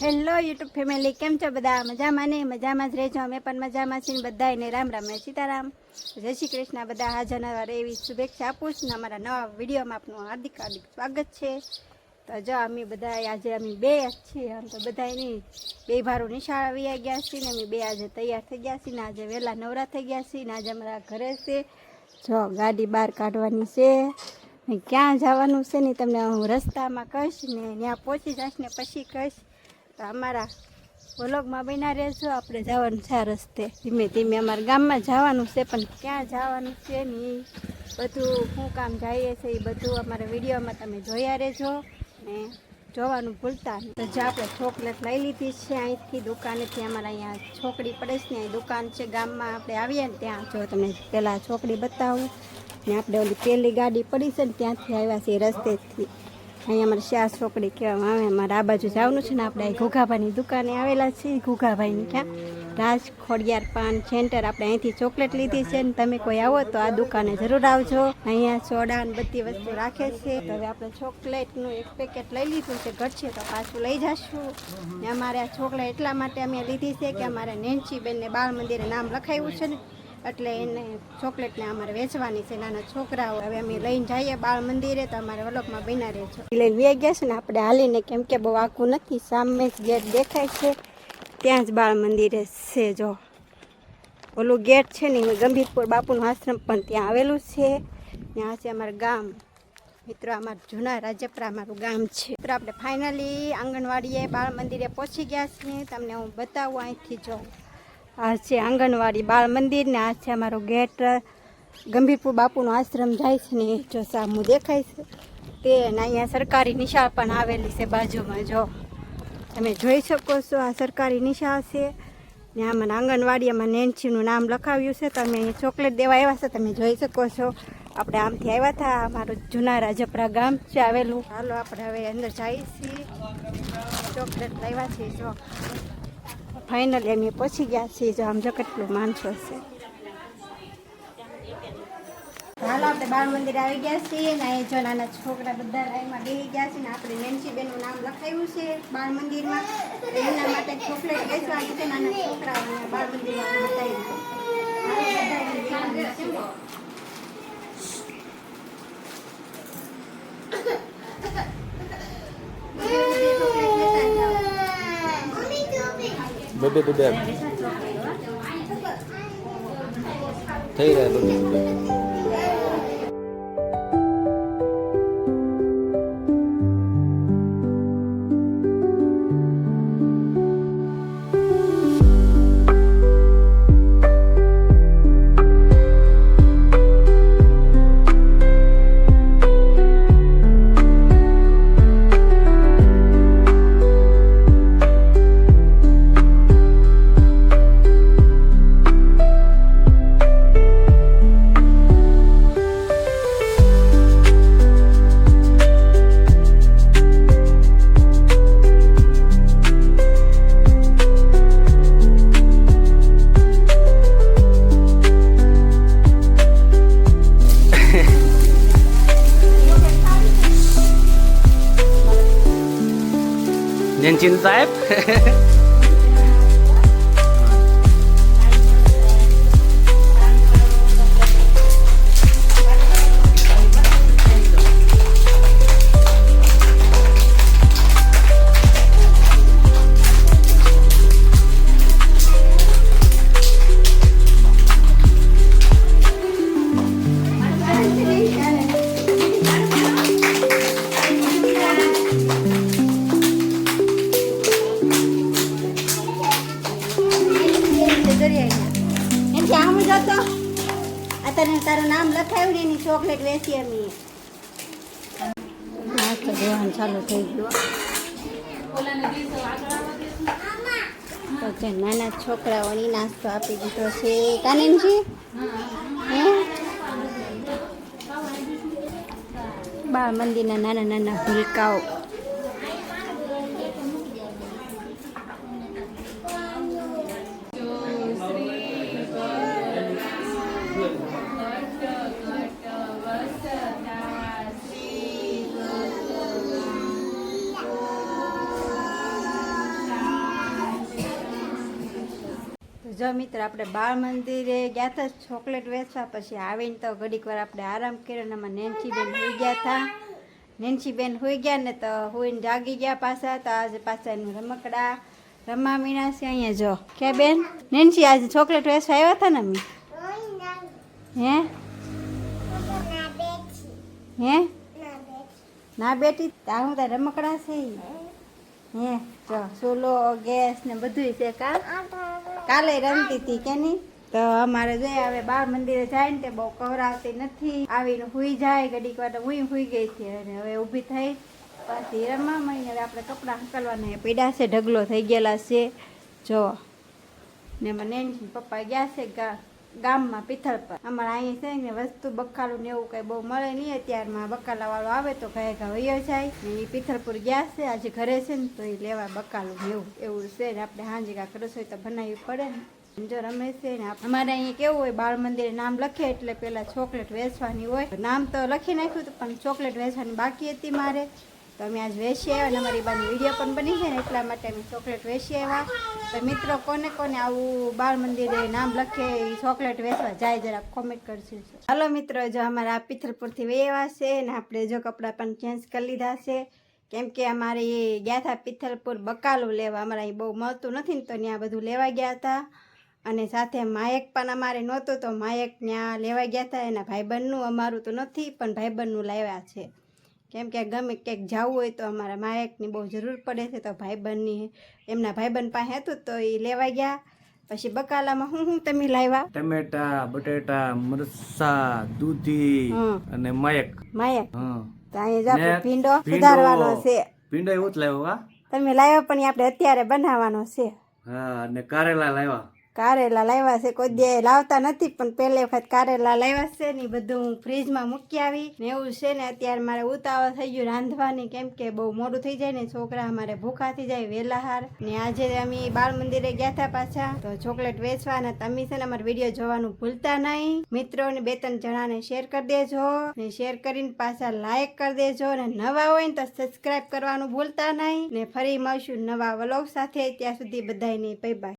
Hello YouTube family, કેમ છો બધા? મજામાં ને? મજામાં જ રહેજો. અમે પણ મજામાં છીએ. બધાને રામ રામ ને સીતારામ, જય શ્રી કૃષ્ણ. બધા હાજર નવા એવી શુભેચ્છા આપું છું. અમારા નવા વિડીયોમાં આપનું હાર્દિક હાર્દિક સ્વાગત છે. તો જો અમે બધા આજે અમે બે છીએ. આમ તો બધા એની બે ભારો નિશાળ આવી ગયા છીએ ને અમે બે આજે તૈયાર થઈ ગયા છીએ ને આજે વહેલા નવરા થઈ ગયા છીએ ને આજે અમારા ઘરે છે. જો ગાડી બહાર કાઢવાની છે ને ક્યાં જવાનું છે ને તમને હું રસ્તામાં કહીશ ને ત્યાં પહોંચી જઈશ ને પછી કહીશ. તો અમારા વ્લોગમાં બન્યા રહેજો. આપણે જવાનું છે આ રસ્તે ધીમે ધીમે અમારા ગામમાં જવાનું છે, પણ ક્યાં જવાનું છે ને બધું શું કામ જઈએ છે એ બધું અમારા વિડીયોમાં તમે જોયા રહેજો ને જોવાનું ભૂલતા નહીં. તો જો આપણે ચોકલેટ લઈ લીધી છે અહીંથી દુકાનેથી. અમારા અહીંયા છોકરી પડે છે ને અહીં દુકાન છે ગામમાં. આપણે આવીએ ને ત્યાં જો તમને પહેલાં છોકરી બતાવું ને આપણે ઓલી પહેલી ગાડી પડી છે ને ત્યાંથી આવ્યા છીએ રસ્તેથી. અહીંયા અમારે શ્યાસ ચોકડી કહેવામાં આવે. અમારે આ બાજુ જવાનું છે ને આપણે ઘુઘાભાઈની દુકાને આવેલા છીએ. ઘુઘાભાઈની ક્યાં રાજ ખોડિયાર પાન સેન્ટર. આપણે અહીંથી ચોકલેટ લીધી છે ને તમે કોઈ આવો તો આ દુકાને જરૂર આવજો. અહીંયા સોડા ને બધી વસ્તુ રાખે છે. તો હવે આપણે ચોકલેટનું એક પેકેટ લઈ લીધું છે. ઘટશે તો પાછું લઈ જશું. ને અમારે આ ચોકલેટ એટલા માટે અમે લીધી છે કે અમારે નેન્સીબેનને બાળ મંદિરે નામ લખાવ્યું છે ને એટલે એને ચોકલેટને અમારે વેચવાની છે નાના છોકરાઓ. હવે અમે લઈને જઈએ બાળ મંદિરે તો અમારે વ્લોગમાં બન્યા રહેજો. લઈને વે ગયા છે ને આપણે હાલીને, કેમ કે બહુ આખું નથી. સામે જ ગેટ દેખાય છે ત્યાં જ બાળ મંદિરે છે. જો ઓલું ગેટ છે ને ગંભીરપુર બાપુનું આશ્રમ પણ ત્યાં આવેલું છે. ત્યાં છે અમારું ગામ. મિત્રો અમારું જૂના રાજપરા અમારું ગામ છે. મિત્રો આપણે ફાઇનલી આંગણવાડીએ બાળ મંદિરે પહોંચી ગયા છીએ. તમને હું બતાવું અહીંથી. જો આ છે આંગણવાડી બાળ મંદિર ને આ છે અમારો ગેટ. ગંભીરપુર બાપુનો આશ્રમ જાય છે ને જો સામું દેખાય છે તે. ને અહીંયા સરકારી નિશાળ પણ આવેલી છે બાજુમાં. જો તમે જોઈ શકો છો આ સરકારી નિશાળ છે ને આમાં આંગણવાડી આમાં નેન્સીનું નામ લખાવ્યું છે. તમે અહીંયા ચોકલેટ દેવા આવ્યા છો, તમે જોઈ શકો છો. આપણે આમથી આવ્યા હતા. અમારું જૂના રાજપરા ગામ છે આવેલું. હાલો આપણે હવે અંદર જઈએ છીએ. ચોકલેટ લાવ્યા છીએ. જો ફાઇનલી અમે પહોંચી ગયા છીએ. જો આમ જો કેટલું માણસો છે. હાલો આપણે બાળ મંદિર આવી ગયા છીએ ને અહીં જો નાના છોકરા બધા લાઈનમાં બેસી ગયા છે ને આપણે નેન્સીબેનનું નામ લખાવ્યું છે બાળ મંદિરમાં. એમના માટે ચોકલેટ વેચવાની છે નાના છોકરાઓ બાળ મંદિરમાં બબે બબે થઈ રહ્યા બબે. Nyencin Saib. તારું નામ લખાયું ને એની ચોકલેટ વેચી અમે. નાસ્તો દેવાનું ચાલુ થઈ ગયું. તો નાના છોકરાઓની નાસ્તો આપી દીધો છે. કાનનજી બાળ મંદિરના નાના નાના ભૂલકાઓ. જો મિત્ર આપણે બાળ મંદિરે ગયા હતા ચોકલેટ વેચવા, પછી આવીને તો ઘડીક વાર આપણે આરામ કર્યો ને એમાં નેન્સીબેન હોઈ ગયા હતા. નેન્સીબેન હોઈ ગયા ને તો હોઈને જાગી ગયા પાછા. તો આજે પાછા એનું રમકડા રમા મીણા છે. અહીંયા જો કે બેન નેન્સી આજે ચોકલેટ વેચવા આવ્યા હતા ને અમે હે હે ના બેટી તા હું તાર રમકડા છે હે જો સોલો ગેસ ને બધું છે કા કાલે રમતી હતી કે નહીં. તો અમારે જોઈએ હવે બાળ મંદિરે જાય ને તે બહુ કવરાવતી નથી, આવીને હુઈ જાય ઘડીક વાર હું હુઈ ગઈ હતી અને હવે ઊભી થઈ પાછી રમવા મળી. હવે આપણે કપડાં હકલવાના પીડા છે, ઢગલો થઈ ગયેલા છે જો ને મને પપ્પા ગયા છે ગામમાં પિથલ પર. અમારે અહીં છે ને વસ્તુ બકાલું ને એવું કઈ બહુ મળે નહીં અત્યારમાં, બકાલા વાળો આવે તો કહે કે વયો જાય ને એ પિથલપુર ગયા છે આજે ઘરે છે ને તો એ લેવા બકાલું એવું છે ને આપણે સાંજે કાંક રસોઈ તો બનાવવી પડે ને. જો રમે છે ને અમારે અહીંયા કેવું હોય બાળ મંદિરે નામ લખે એટલે પેલા ચોકલેટ વેચવાની હોય. નામ તો લખી નાખ્યું પણ ચોકલેટ વેચવાની બાકી હતી મારે, તો અમે આજ વેચી આવ્યા અને અમારી બાની વિડીયો પણ બની છે ને એટલા માટે અમે ચોકલેટ વેચી આવ્યા. તો મિત્રો કોને કોને આવું બાળ મંદિરે નામ લખે એ ચોકલેટ વેચવા જાય જરા કોમેન્ટ કરજો. હાલો મિત્રો જો અમારા પિથલપુરથી વેવા છે ને આપણે જો કપડાં પણ ચેન્જ કરી લીધા છે, કેમ કે અમારે એ ગયા હતા પિથલપુર બકાલું લેવા. અમારે અહીં બહુ મળતું નથી ને તો ત્યાં બધું લેવા ગયા હતા. અને સાથે માયક પણ અમારે નહોતું તો માયક ત્યાં લેવા ગયા હતા. એના ભાઈબંધનું, અમારું તો નથી પણ ભાઈબંધનું લાવ્યા છે, કેમ કે ગમે ક્યાંક જવું હોય તો અમારા માયકની બહુ જરૂર પડે છે. તો ભાઈબંધની એમના ભાઈબંધ પાસે હતું તો એ લેવા ગયા. પછી બકાલામાં હું તમે લાવ્યા? ટમેટા, બટેટા, મરચા, દૂધી અને માયક. માયક હા તો અહીંયા જો ભીંડો સુધારવાનો છે. ભીંડો એવું જ લાવ્યો હા. તમે લાવ્યા પણ એ આપણે અત્યારે બનાવવાનો છે. હા અને કારેલા લાવ્યા. કારેલા લાવ્યા છે, કોઈ દે લાવતા નથી પણ પહેલી વખત કારેલા લાવ્યા છે ને બધું હું ફ્રીજમાં મૂકી આવી ને એવું છે ને. અત્યારે મારે ઉતાવળ થઈ ગયું રાંધવાની, કેમ કે બહુ મોડું થઈ જાય ને, છોકરા અમારે ભૂખા થઈ જાય વેલાહાર ને. આજે અમે બાળ મંદિરે ગયા હતા પાછા તો ચોકલેટ વેચવા ને. તમે છે ને અમારો વિડીયો જોવાનું ભૂલતા નહીં મિત્રોને 2-3 જણાને શેર કરી દેજો ને, શેર કરીને પાછા લાઈક કરી દેજો ને નવા હોય ને તો સબસ્ક્રાઈબ કરવાનું ભૂલતા નહીં ને. ફરી મળશું નવા વ્લોગ સાથે, ત્યાં સુધી બધાને બાય બાય.